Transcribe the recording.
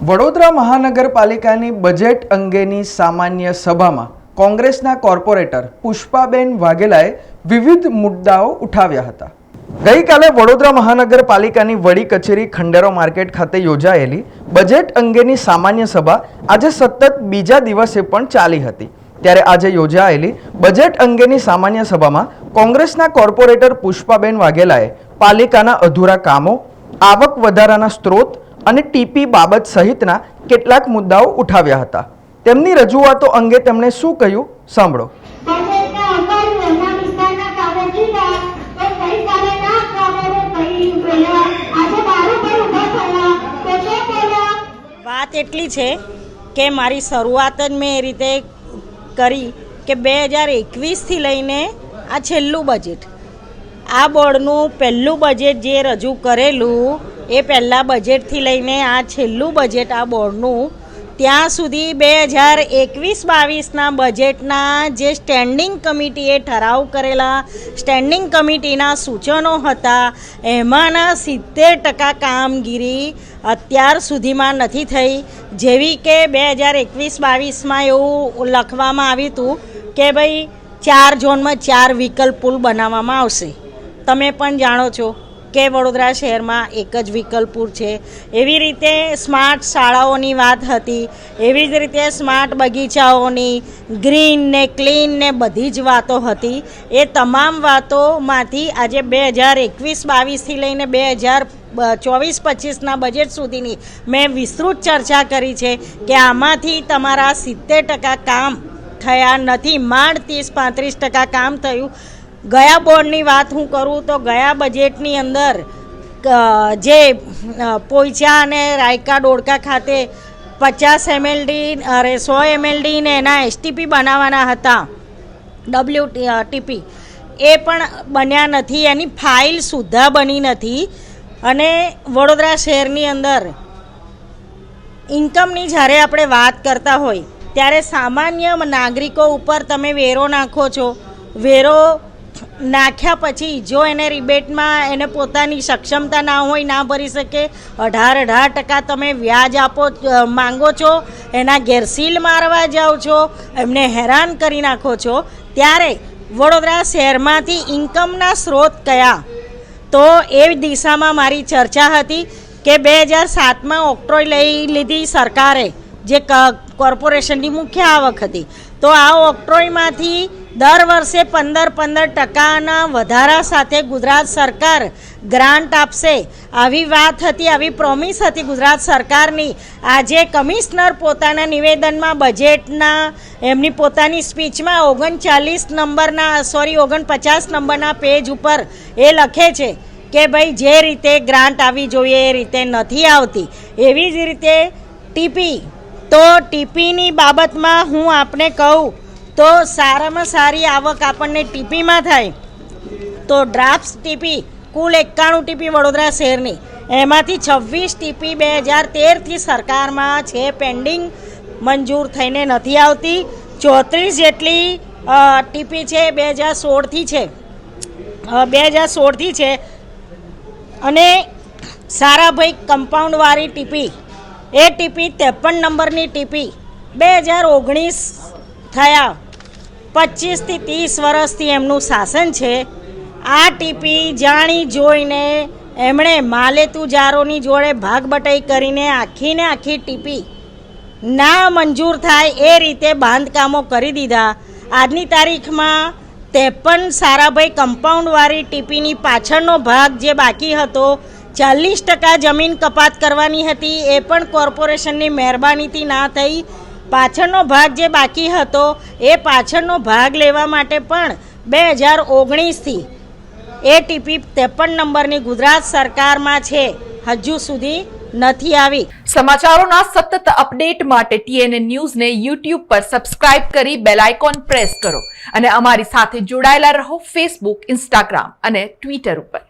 વડોદરા મહાનગરપાલિકાની બજેટ અંગેની સામાન્ય સભામાં કોંગ્રેસના કોર્પોરેટર પુષ્પાબેન વાઘેલાએ વિવિધ મુદ્દાઓ ઉઠાવ્યા હતા। ગઈકાલે વડોદરા મહાનગરપાલિકાની વડી કચેરી ખંડેરો માર્કેટ ખાતે યોજાયેલી બજેટ અંગેની સામાન્ય સભા આજે સતત બીજા દિવસે પણ ચાલી હતી। ત્યારે આજે યોજાયેલી બજેટ અંગેની સામાન્ય સભામાં કોંગ્રેસના કોર્પોરેટર પુષ્પાબેન વાઘેલાએ પાલિકાના અધૂરા કામો, આવક વધારાના સ્ત્રોત અને ટીપી બાબત સહિતના કેટલાક મુદ્દાઓ ઉઠાવ્યા હતા। તેમની રજૂઆતો અંગે તેમણે શું કહ્યું સાંભળો। વાત એટલી છે કે મારી શરૂઆત જ મેં એ રીતે કરી કે 2021થી લઈને આ છેલ્લું બજેટ, આ બોર્ડનું પહેલું બજેટ જે રજૂ કરેલું એ પહેલાં બજેટથી લઈને આ છેલ્લું બજેટ આ બોર્ડનું, ત્યાં સુધી 2021-22ના બજેટના જે સ્ટેન્ડિંગ કમિટીએ ઠરાવ કરેલા સ્ટેન્ડિંગ કમિટીના સૂચનો હતા એમાંના 70% કામગીરી અત્યાર સુધીમાં નથી થઈ। જેવી કે 2021-22માં એવું લખવામાં આવ્યું હતું કે ભાઈ 4 ઝોનમાં 4 વિકલ્પ પુલ બનાવવામાં આવશે। તમે પણ જાણો છો કે વડોદરા શહેરમાં એક જ વિકલ્પ પુલ છે। એવી રીતે સ્માર્ટ શાળાઓની વાત હતી, એવી જ રીતે સ્માર્ટ બગીચાઓની, ગ્રીન ને ક્લીન ને બધી જ વાતો હતી। એ તમામ વાતોમાંથી આજે 2021-22થી લઈને 2024-25ના બજેટ સુધીની મેં વિસ્તૃત ચર્ચા કરી છે કે આમાંથી તમારા 70% કામ થયા નથી, માંડ 30-35% કામ થયું। ગયા બોર્ડની વાત હું કરું તો ગયા બજેટની અંદર જે પોઈચા અને રાયકા ડોળકા ખાતે 50 MLD અરે 100 MLD ને એના STP બનાવવાના હતા, WTP, એ પણ બન્યા નથી, એની ફાઇલ સુદ્ધા બની નથી। અને વડોદરા શહેરની અંદર ઇન્કમની જ્યારે આપણે વાત કરતા હોય ત્યારે સામાન્ય નાગરિકો ઉપર તમે વેરો નાખો છો, વેરો નાખ્યા પછી જો એને રિબેટમાં એને પોતાની સક્ષમતા ના હોય, ના ભરી શકે, 18% તમે વ્યાજ માંગો છો, એના ગેરસીલ મારવા જાઓ છો, એમને હેરાન કરી નાખો છો। ત્યારે વડોદરા શહેરમાંથી ઇન્કમના સ્ત્રોત કયા, તો એ દિશામાં મારી ચર્ચા હતી કે 2007માં ઓક્ટ્રોય લઈ લીધી સરકારે, જે કોર્પોરેશનની મુખ્ય આવક હતી, તો આ ઓક્ટ્રોયમાંથી દર વર્ષે 15% વધારા સાથે ગુજરાત સરકાર ગ્રાન્ટ આપશે, આવી વાત હતી, આવી પ્રોમિસ હતી ગુજરાત સરકારની। આજે કમિશનર પોતાના નિવેદનમાં બજેટના એમની પોતાની સ્પીચમાં 49 નંબરના પેજ ઉપર એ લખે છે કે ભાઈ જે રીતે ગ્રાન્ટ આવી જોઈએ એ રીતે નથી આવતી। એવી જ રીતે ટીપી, તો ટીપીની બાબતમાં હું આપને કહું તો સારામાં સારી આવક આપણને ટીપીમાં થાય તો ડ્રાફ્ટ ટીપી કુલ 91 ટીપી વડોદરા શહેરની, એમાંથી 26 ટીપી 2013થી સરકારમાં છે, પેન્ડિંગ મંજૂર થઈને નથી આવતી। 34 જેટલી ટીપી છે 2016થી છે। અને સારાભાઈ કમ્પાઉન્ડવાળી ટીપી, એ ટીપી 53 નંબરની ટીપી 2019 થયા, 25થી 30 વર્ષથી એમનું શાસન છે। આ ટીપી જાણી જોઈને એમણે માલેતુજારોની જોડે ભાગબટાઈ કરીને આખી ટીપી ના મંજૂર થાય એ રીતે બાંધકામો કરી દીધા। આજની તારીખમાં 53 સારાભાઈ કમ્પાઉન્ડવાળી ટીપીની પાછળનો ભાગ જે બાકી હતો, 40% જમીન કપાત કરવાની હતી, એ પણ કોર્પોરેશનની મહેરબાનીથી ના થઈ। પાછળનો ભાગ જે બાકી હતો એ પાછળનો ભાગ લેવા માટે પણ 2019થી એ ટીપી 53 નંબરની ગુજરાત સરકારમાં છે, હજુ સુધી નથી આવી। સમાચારોના સતત અપડેટ માટે TNN ન્યૂઝને YouTube પર સબસ્ક્રાઇબ કરી બેલ આઇકોન પ્રેસ કરો અને અમારી સાથે જોડાયેલા રહો Facebook, Instagram અને Twitter ઉપર।